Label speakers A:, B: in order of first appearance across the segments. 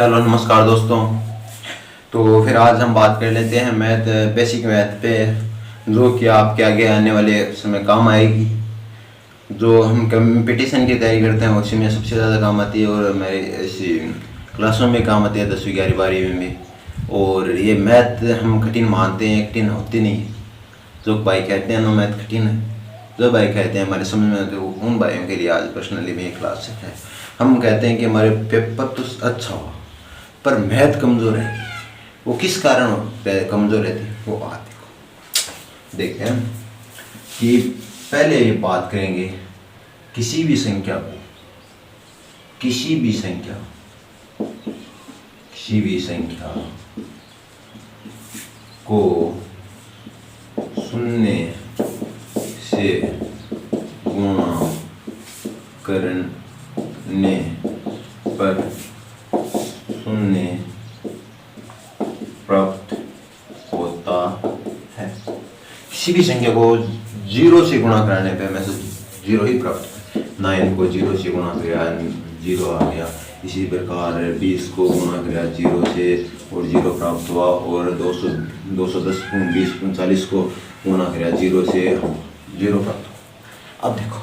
A: Hello नमस्कार दोस्तों। तो फिर आज हम बात कर लेते हैं मैथ, बेसिक मैथ पे, जो कि आपके आगे आने वाले समय काम आएगी। जो हम कंपटीशन की तैयारी करते हैं उसी में सबसे ज़्यादा काम आती है और मेरे ऐसी क्लासों में काम आती है, 10वीं 11वीं 12वीं में। और ये मैथ हम कठिन मानते हैं, कठिन होती नहीं। जो भाई कहते हैं ना मैथ कठिन है, जो भाई कहते हैं हमारे समझ में आते हैं, उन भाइयों के लिए आज पर्सनली में क्लास है। हम कहते हैं कि हमारे पेपर तो अच्छा हो पर मैथ कमज़ोर है। वो किस कारण कमज़ोर रहती है वो बात देखते हैं कि पहले ये बात करेंगे किसी भी संख्या को, किसी भी संख्या को शून्य से गुणा करने पर शून्य प्राप्त होता है। किसी भी संख्या को 0 से गुणा करने पे हमें 0 ही प्राप्त है। 9 को 0 से गुणा किया 0 आ गया। इसी प्रकार 20 को गुणा किया 0 से और 0 प्राप्त हुआ। और 210 20 39 को गुणा किया 0 से 0 प्राप्त हुआ। अब देखो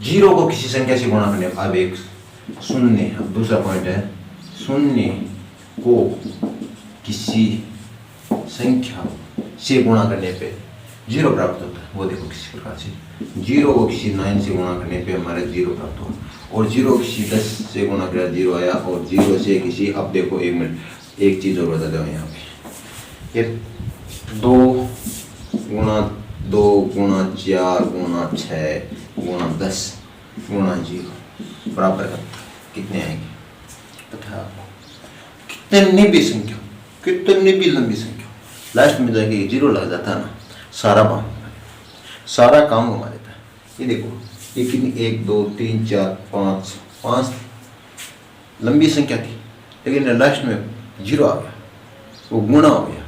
A: 0 को किसी संख्या से गुणा करने, अब एक शून्य, अब दूसरा पॉइंट है शून्य को किसी संख्या से गुणा करने पे 0 प्राप्त होता है। वो देखो किसी प्रकार से 0 को किसी 9 से गुणा करने पे हमारे 0 प्राप्त हुआ। और 0 किसी 10 से गुणा किया 0 आया। और 0 से किसी, अब देखो एक मिनट, एक चीज़ और बता दो यहाँ पे, ये 2 गुणा 2 गुणा 4 गुणा 6 गुणा 10 गुणा 0 बराबर कितने आएंगे पता है आपको? कितनी भी संख्या, कितनी भी लंबी संख्या, लास्ट में जाके 0 लग जाता है ना, सारा काम घुमा देता है। ये देखो ये कितनी, 1 2 3 4 5 लंबी संख्या थी, लेकिन लास्ट में 0 आ गया, वो गुणा हो गया।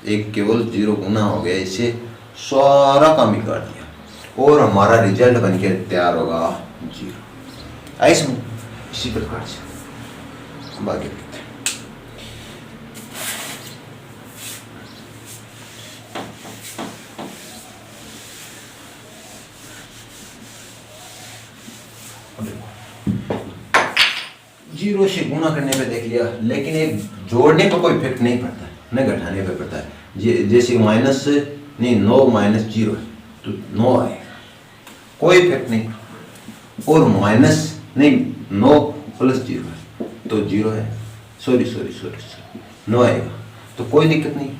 A: एक केवल 0 गुणा हो गया, इससे सारा काम ही काट दिया और हमारा रिजल्ट बन के तैयार होगा 0। ऐसे इसी प्रकार से हम आगे देखते हैं। जीरो से गुणा करने पे देख लिया, लेकिन एक जोड़ने पर कोई इफेक्ट नहीं पड़ता है, न घटाने पे पड़ता है। जैसे माइनस नहीं 9 माइनस 0 है तो 9 आएगा, कोई इफेक्ट नहीं। और माइनस नहीं 9 प्लस 0 है तो 0 है, सॉरी 9 आएगा तो कोई दिक्कत नहीं।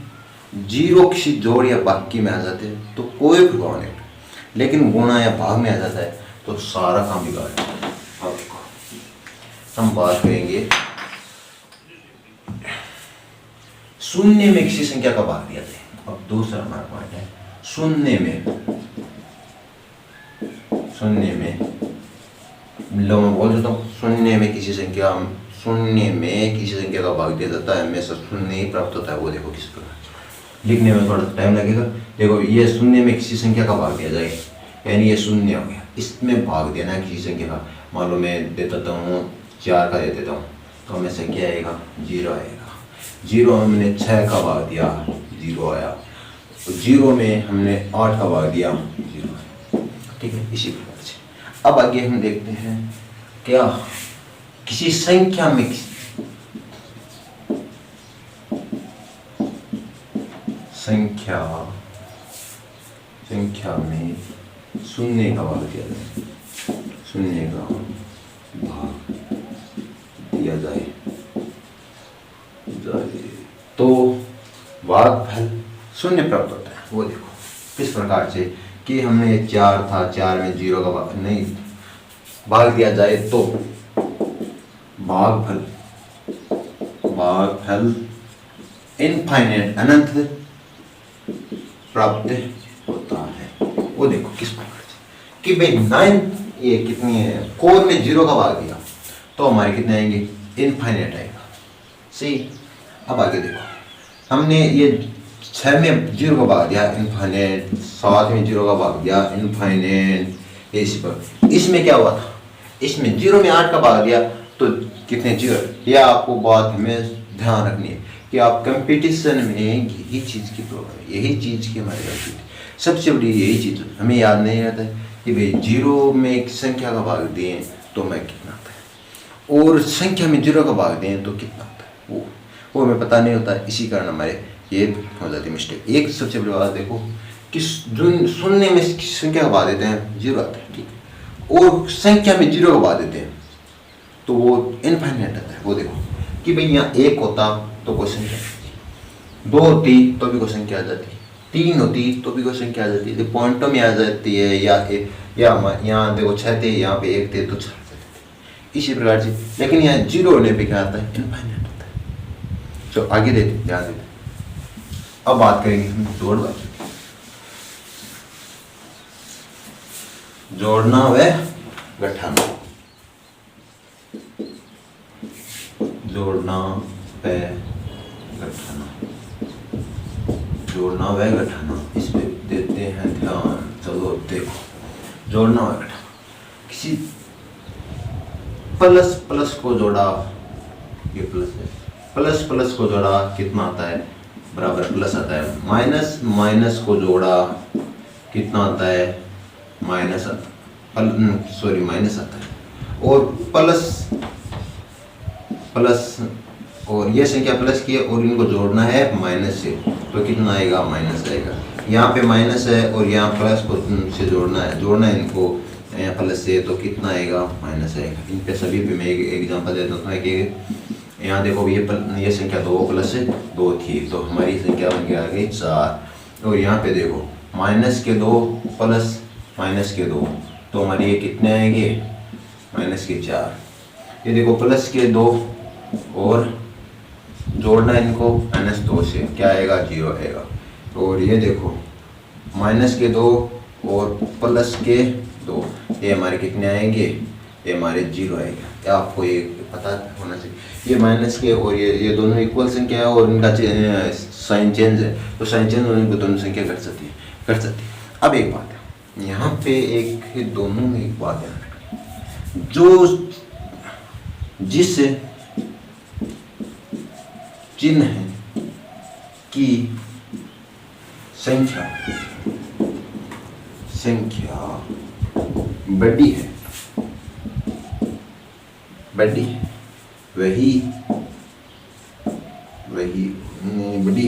A: 0 किसी जोड़ या बाकी में आ जाते हैं तो कोई प्रभाव नहीं, लेकिन गुणा या भाग में आ जाता है तो सारा काम बिगाड़ जाता है। अब हम बात करेंगे शून्य में किसी संख्या का भाग दिया जाए। अब दूसरा हमारा पॉइंट है शून्य में लो मैं बोल देता हूँ, शून्य में किसी संख्या का भाग दिया जाता है, हमेशा शून्य ही प्राप्त होता है। वो देखो किस प्रकार, लिखने में थोड़ा टाइम लगेगा। देखो ये शून्य में किसी संख्या का भाग दिया जाए, यानी ये शून्य हो गया, इसमें भाग देना है किसी संख्या का। मान लो मैं दे देता हूँ 4 का दे देता हूँ तो हमें संख्या आएगा 0 आएगा। 0 हमने 6 का भाग दिया 0 आया, 0 में हमने 8 का भाग दिया 0 आया। ठीक है, इसी प्रकार से अब आगे हम देखते हैं क्या किसी संख्या में शून्य का भाग दिया जाए, शून्य का भाग दिया जाए तो भागफल शून्य प्राप्त होता है। वो देखो किस प्रकार से कि हमने 4 था, 4 में 0 का भाग नहीं भाग दिया जाए तो भागफल इनफाइनाइट अनंत प्राप्त होता है। वो देखो किस प्रकार से कि भाई 9 ये कितनी है, कोर में 0 का भाग दिया तो हमारे कितने आएंगे, इनफाइनाइट आएगा। सही, अब आगे देखो हमने ये 6 में 0 का भाग दिया इनफाइनाइट, 7 में 0 का भाग दिया इनफाइनाइट, इसी पर इसमें क्या हुआ था, इसमें 0 में 8 का भाग दिया तो कितने 0। यह आपको बात हमें ध्यान रखनी है कि आप कंपटीशन में यही चीज़ की प्रॉब्लम, यही चीज़ की हमारी गलती थी। सबसे बड़ी यही चीज़ हमें याद नहीं रहता है कि भाई 0 में एक संख्या का भाग दें तो मैं कितना आता है, और संख्या में 0 का भाग दें तो कितना आता है, वो हमें पता नहीं होता है। इसी कारण हमारे ये हो जाती है मिस्टेक। एक सबसे बड़ी बात देखो कि जो शून्य में संख्या का भाग देते हैं 0 आता है, ठीक है, और संख्या में 0 का भाग देते हैं तो वो इनफाइनाइट आता है। वो देखो कि भाई यहाँ 1 होता तो कोई संख्या, 2 होती तो भी कोई संख्या आ जाती, 3 होती तो भी कोई संख्या आ जाती है, पॉइंटों में आ जाती है, या यहाँ देखो 6 थे, यहाँ पे 1 थे तो 4 थे, इसी प्रकार से। लेकिन यहाँ 0 होने पे क्या आता है, इनफाइनाइट आता है। तो आगे देते ध्यान देते। अब बात करेंगे हम जोड़बाकी, जोड़ना व घटाना, जोड़ना व घटाना, जोड़ना व घटाना, इस पे देते हैं ध्यान। चलो देखो, जोड़ना व घटाना, किसी प्लस प्लस को जोड़ा, ये प्लस है, प्लस प्लस को जोड़ा कितना आता है, बराबर प्लस आता है। माइनस माइनस को जोड़ा कितना आता है, माइनस आता है। और प्लस प्लस, और ये संख्या प्लस की है और इनको जोड़ना है माइनस से तो कितना आएगा, माइनस आएगा। यहाँ पे माइनस है और यहाँ प्लस को से जोड़ना है इनको यहाँ प्लस से तो कितना आएगा, माइनस आएगा। इन पे सभी पे मैं एक एग्जांपल देता हूँ कि यहाँ देखो ये संख्या 2 प्लस 2 थी तो हमारी संख्या बन के आ गई 4, और यहाँ पे देखो माइनस के 2 प्लस माइनस के 2 तो हमारी ये कितने आएंगे, माइनस के 4। ये देखो प्लस के 2 और जोड़ना है इनको -2 से, क्या आएगा, 0 आएगा। और ये देखो माइनस के 2 और प्लस के 2, ये हमारे कितने आएंगे, ये हमारे 0 आएगा। क्या आपको ये पता होना चाहिए, ये माइनस के और ये दोनों इक्वल संख्या है और इनका साइन चेंज है तो साइन चेंज होने पर दोनों संख्या घट सकती है। अब एक बात है यहाँ पे, एक दोनों में एक बात है, जो जिस चिन्ह की संख्या बड़ी है वही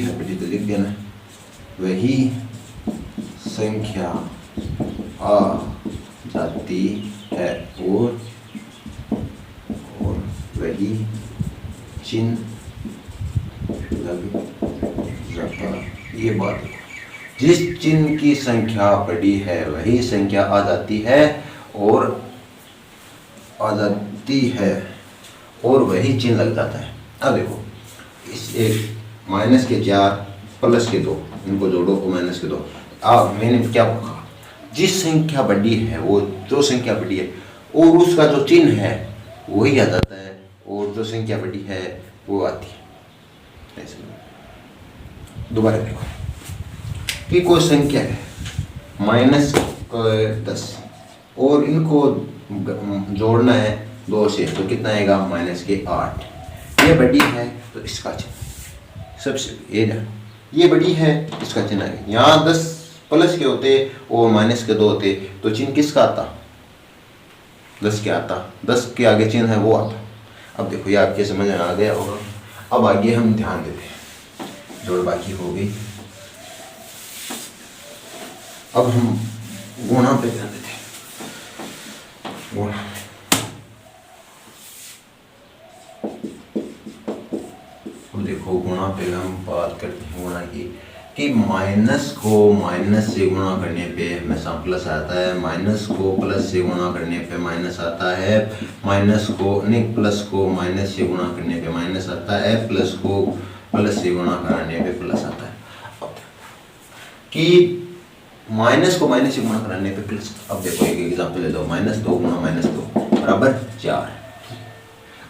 A: बड़ी तो लिख देना, वही संख्या आ जाती है और वही चिन्ह लग जाता है। ये बात है, जिस चिन्ह की संख्या बड़ी है वही संख्या आ जाती है और वही चिन्ह लग जाता है। अब देखो इस एक माइनस के 4 प्लस के 2 इनको जोड़ो तो माइनस के 2। अब मैंने क्या कहा, जिस संख्या बड़ी है वो जो संख्या बड़ी है और उसका जो चिन्ह है वही आ जाता है और जो संख्या बड़ी है वो आती है। दोबारा देखो कि कोई संख्या है -10 और इनको जोड़ना है 2 से तो कितना आएगा, -8। ये बड़ी है तो इसका चिन्ह सबसे ये बड़ी है, इसका चिन्ह है। यहाँ 10 प्लस के होते और माइनस के 2 होते तो चिन्ह किसका आता, 10 के आता, 10 के आगे चिन्ह है वो आता। अब देखो ये आपके समझ में आ गया होगा। अब आगे हम ध्यान देते हैं, जोड़ बाकी हो गई। अब हम गुणा पे ध्यान देते हैं। गुणा अब देखो गुणा पे हम बात करते हैं गुणा की कि माइनस को माइनस से गुणा करने पे हमेशा प्लस आता है, माइनस को प्लस से गुणा करने पे माइनस आता है, माइनस को नहीं प्लस को माइनस से गुणा करने पे माइनस आता है, प्लस को प्लस से गुणा करने पे प्लस आता है। अब कि माइनस को माइनस से गुणा कराने पे प्लस। अब देखो एक एग्जांपल ले लो, -2 गुणा -2 बराबर 4।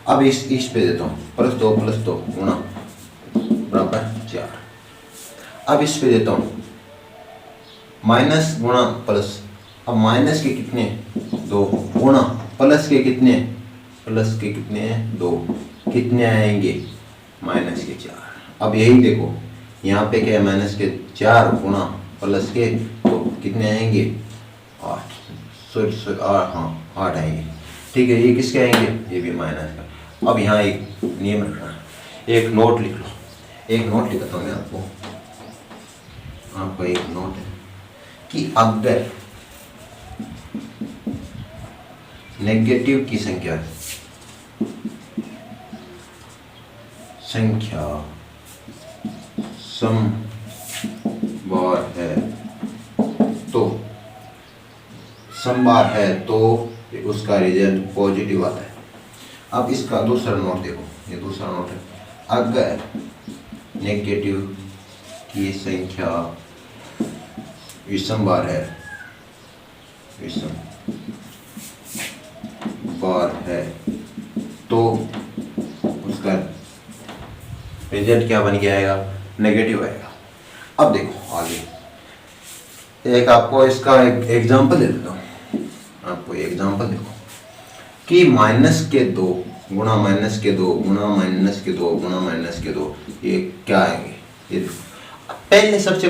A: अब इस पे देता हूँ +2 + 2 गुणा बराबर 4। अब इस पे देता हूँ माइनस गुणा प्लस। अब माइनस के कितने 2 गुणा प्लस के कितने प्लस के कितने हैं 2, कितने आएंगे माइनस के 4। अब यही देखो यहाँ पे क्या है माइनस के 4 गुणा प्लस के 2 कितने आएंगे 8, सॉरी हाँ 8 आएंगे। ठीक है, ये किसके आएंगे, ये भी माइनस का। अब यहाँ एक नियम रखना, एक नोट लिख लो, एक नोट लिखता हूँ मैं आपको एक नोट है कि अगर नेगेटिव की संख्या समबार है तो उसका रिजल्ट पॉजिटिव आता है। अब इसका दूसरा नोट देखो, ये दूसरा नोट है, अगर नेगेटिव की संख्या विषम बार है तो उसका रिजल्ट क्या बन के आएगा, नेगेटिव आएगा। अब देखो आगे एक आपको इसका एक एग्जांपल दे देता हूँ, आपको एग्जांपल देखो कि -2 गुणा -2 गुणा -2 गुणा -2 ये क्या आएंगे। ये देखो पहले सबसे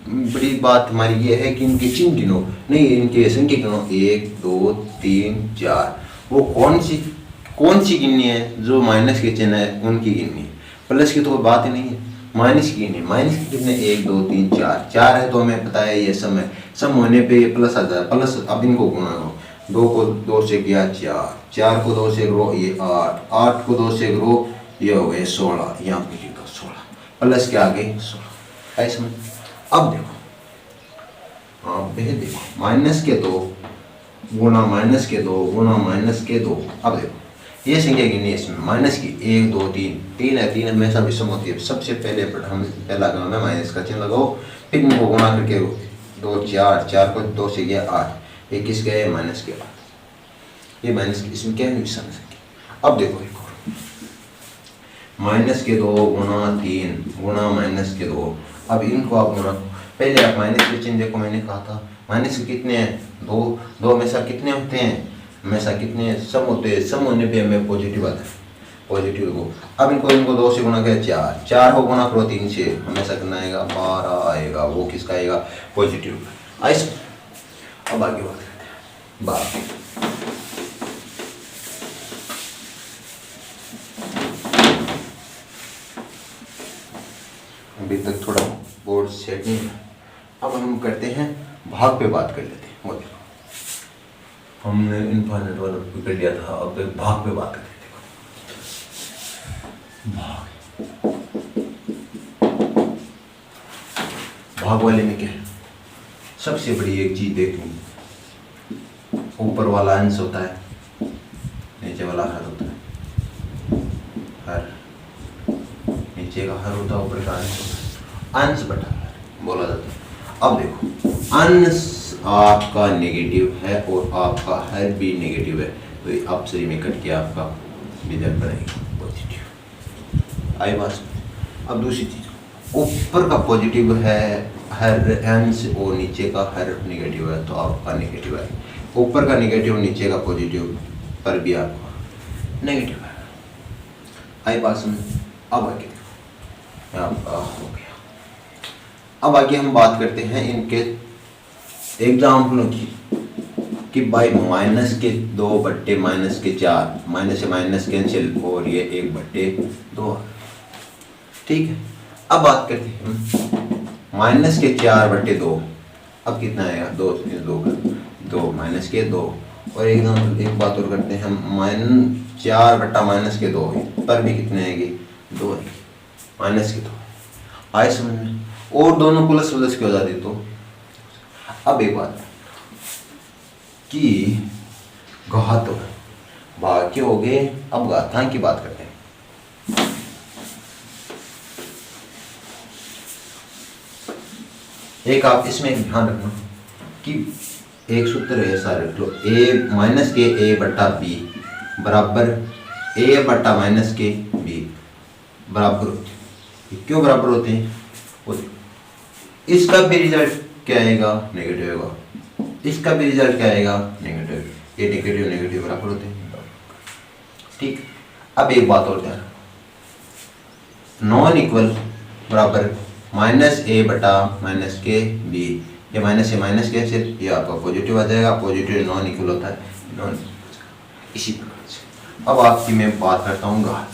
A: बड़ी बात हमारी ये है कि इनके चिन्ह गिनो, नहीं इनके संख्या गिनो, 1 2 3 4। वो कौन सी गिननी है, जो माइनस के चिन्ह है उनकी गिननी है, प्लस की तो बात ही नहीं है, माइनस की गिननी। माइनस के कितने 1 2 3 4 है तो हमें पता है ये सम है, सम होने पे ये प्लस आ जाता है, प्लस। अब इनको गुणा करो, 2 को 2 से किया 4, 4 को 2 से करो ये 8, 8 को 2 से करो ये हो गए 16, यहाँ पे लिखो 16, प्लस के आगे 16। ऐसे समझ। अब देखो आप देखो -2 गुणा -2 गुणा -2। अब देखो ये संख्या गिननी है इसमें माइनस की 1 2 3 है, 3 हमेशा विषम होती है। सबसे पहले हम पहला काम है माइनस का चिन्ह लगाओ, फिर इनको गुणा करके 2 4, 4 को 2 से गया 8, ये किस गए माइनस के 8, ये माइनस की, इसमें क्या है विषम संख्या। अब देखो एक और -2 गुणा 3 गुणा -2। अब इनको आप गुणा, पहले आप माइनस के चिन्ह देखो, मैंने कहा था माइनस के कितने हैं 2 हमेशा कितने होते हैं, हमेशा कितने सम होते हैं, सम होने पे हमें पॉजिटिव आता है, पॉजिटिव को। अब इनको 2 से गुणा किया 4 को गुणा करो 3 से, हमेशा कितना आएगा 12 आएगा, वो किसका आएगा पॉजिटिव। ऐसे अब आगे बात करते हैं, बात अभी तक थोड़ा बोर्ड सेट नहीं है। अब हम करते हैं भाग पे बात कर लेते हैं। वो देखो हमने इनफाइनाइट वाला कर लिया था, अब भाग पे बात करते हैं। भाग वाले में क्या है, सबसे बड़ी एक चीज देखनी, ऊपर वाला अंश होता है, नीचे वाला हर होता है, हर नीचे का हर होता है, ऊपर का अंश होता है, अंश बटा हर बोला जाता है। अब देखो अंश आपका नेगेटिव है और आपका हर भी नेगेटिव है, तो ये अपसरी में कट के आपका रिजल्ट बनेगा पॉजिटिव। आई बात। अब दूसरी चीज, ऊपर का पॉजिटिव है हर अंश और नीचे का हर नेगेटिव है, तो आपका नेगेटिव है। ऊपर का नेगेटिव नीचे का पॉजिटिव पर भी आपका नेगेटिव है। आई बात समझ। अब आगे देखो आपका हो गया। अब आगे हम बात करते हैं इनके एग्जाम्पलों की, कि भाई -2 बट्टे -4, माइनस से माइनस कैंसिल और ये 1/2। ठीक है, अब बात करते हैं -4/2। अब कितना आएगा 2 -2 और एक बात और करते हैं हम, 4/-2 पर भी कितने आएंगे 2 -2 आए समझ में। और दोनों प्लस की हो जाती तो। अब एक बात कि घात भाग्य हो गए, अब घातांक की बात करते हैं। एक आप इसमें ध्यान रखना कि एक सूत्र ऐसा रख लो, a-a/b बराबर a/-b बराबर होते हैं। क्यों बराबर होते हैं, इसका भी रिजल्ट क्या आएगा नेगेटिव होगा, इसका भी रिजल्ट क्या आएगा नेगेटिव। ये नेगेटिव बराबर होते हैं। ठीक। अब एक बात और ध्यान, नॉन इक्वल बराबर माइनस ए बटा माइनस के बी, ये माइनस ए माइनस के से ये आपका पॉजिटिव आ जाएगा, पॉजिटिव नॉन इक्वल होता है नॉन, इसी प्रकार से। अब आपकी मैं बात करता हूँ घात,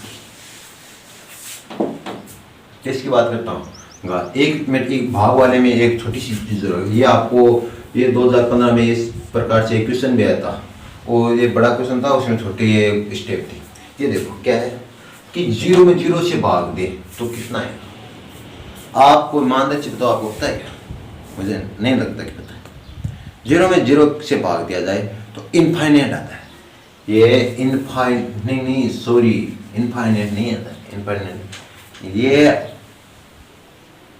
A: किसकी बात करता हूँ, घात। एक मिनट, एक भाग वाले में एक छोटी सी चीज, ये आपको ये 2015 में इस प्रकार से क्वेश्चन भी आया था, और ये बड़ा क्वेश्चन था, उसमें छोटी ये स्टेप थी। ये देखो क्या है कि 0 में 0 से भाग दे तो कितना है, आपको ईमानदारी से बताओ, आपको पता है क्या? मुझे नहीं लगता कि पता है। 0 में 0 से भाग दिया जाए तो इनफाइनाइट आता है, ये इनफाइनाइट नहीं सॉरी इनफाइनाइट नहीं आता है, इनफाइनाइट ये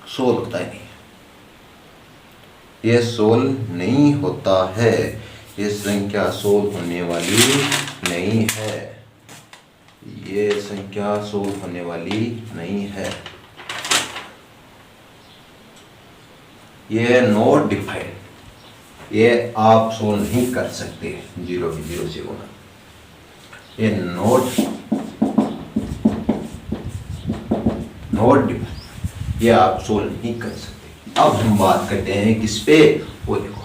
A: 100 होता है, नहीं ये 100 नहीं होता है, ये संख्या 100 होने वाली नहीं है, ये संख्या 100 होने वाली नहीं है, ये नॉट डिफाइंड, ये आप सोल्व नहीं कर सकते 0 की 0 से गुना, ये नॉट डिफाइंड, ये आप सोल्व नहीं कर सकते। अब हम बात करते हैं किस पे, वो देखो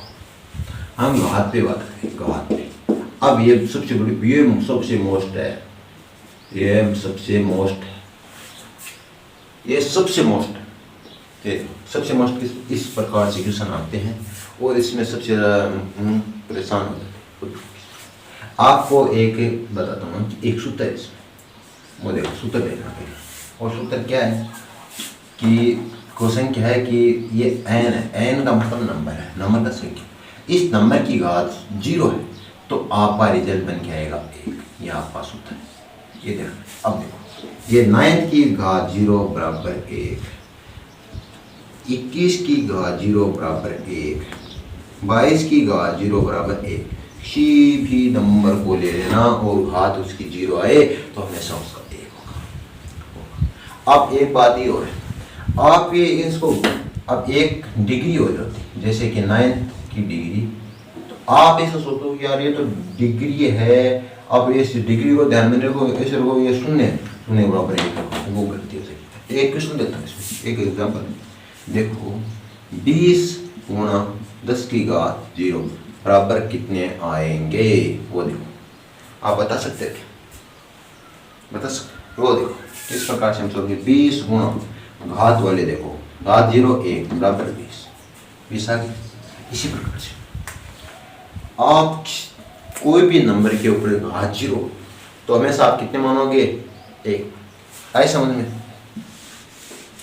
A: हम घात पे बात करें, घात पे। अब ये सबसे बड़ी, ये सबसे मोस्ट है, ये सबसे मोस्ट है, ये सबसे मोस्ट है, सबसे मोस्ट इस प्रकार से क्वेश्चन आते हैं, और इसमें सबसे परेशान हो जाते हैं। आपको एक बताता हूँ कि एक सूत्र है इसमें, वो देखो सूत्र देखना पड़ेगा, और सूत्र क्या है कि क्वेश्चन क्या है कि ये n है, n का मतलब नंबर है, नंबर का संख्या, इस नंबर की घात 0 है तो आपका रिजल्ट बन के आएगा 1, ये आपका सूत्र है। ये देखो, अब देखो ये 9 की घात 0 बराबर 1, 21 की घात 0 बराबर 1, 22 की घात 0 बराबर 1, किसी भी नंबर को ले लेना और घात उसकी 0 आए तो हमेशा उसका 1 होगा। अब एक बात ये और है, आप ये इसको अब एक डिग्री हो जाती, जैसे कि 9 की डिग्री, तो आप ऐसा सोचो यार ये तो डिग्री है, अब इस डिग्री को ध्यान में रखो, ऐसे रखो, ये शून्य बराबर 1 रखो, वो गलती हो सकती है। एक क्वेश्चन देता हूँ इसमें, एक एग्जाम्पल देखो, 20 गुणा 10 की घात 0 बराबर कितने आएंगे, वो देखो। आप बता सकते हैं क्या? बता सकते, वो देखो किस प्रकार से हम सोचेंगे। 20 गुणा घात वाले देखो, घात 0 1 बराबर 20 आ गए। इसी प्रकार से आप कोई भी नंबर के ऊपर घात 0 तो हमेशा आप कितने मानोगे, 1। आए समझ में?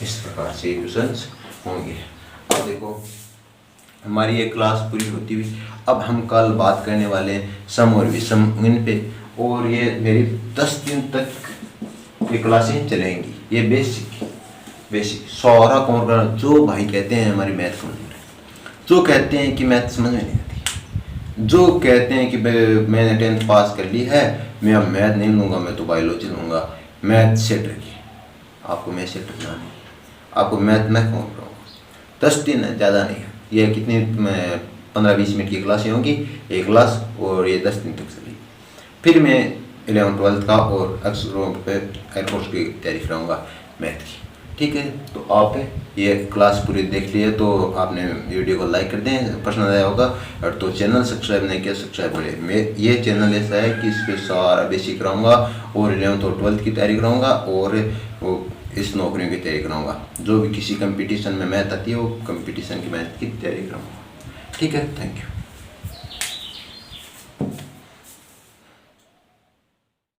A: इस प्रकार से क्वेश्चंस होंगे। अब देखो हमारी ये क्लास पूरी होती हुई, अब हम कल बात करने वाले हैं सम और विषम इन पे, और ये मेरी 10 दिन तक ये क्लासें चलेंगी। ये बेसिक सारा कौन करना, जो भाई कहते हैं हमारी मैथ कमजोर है, जो कहते हैं कि मैथ समझ में नहीं आती, जो कहते हैं कि मैंने 10th पास कर ली है, मैं अब मैथ नहीं लूँगा, मैं तो बायोलॉजी लूँगा, मैथ सेट रखिए। आपको मैथ सेट रखना नहीं, आपको मैथ मैं कौन कराऊँगा। 10 दिन है, ज़्यादा नहीं है, ये कितनी 15-20 मिनट की क्लासें होंगी, एक क्लास, और ये 10 दिन तक चलेगी। फिर मैं 11th-12th का और एयरफोर्स की तैयारी कराऊँगा मैथ की, ठीक है। तो आप ये क्लास पूरी देख लिए तो आपने वीडियो को लाइक कर दें, पसंद आया होगा, और तो चैनल सब्सक्राइब नहीं किया सब्सक्राइब करें। मैं ये चैनल ऐसा है कि इस पर सारा बेसिक कराऊंगा, और 11th और 12th की तैयारी कराऊंगा, और इस नौकरियों की तैयारी कराऊंगा। जो भी किसी कंपटीशन में मैथ आती है वो कंपटीशन की मैथ की तैयारी कराऊंगा, ठीक है। Thank you.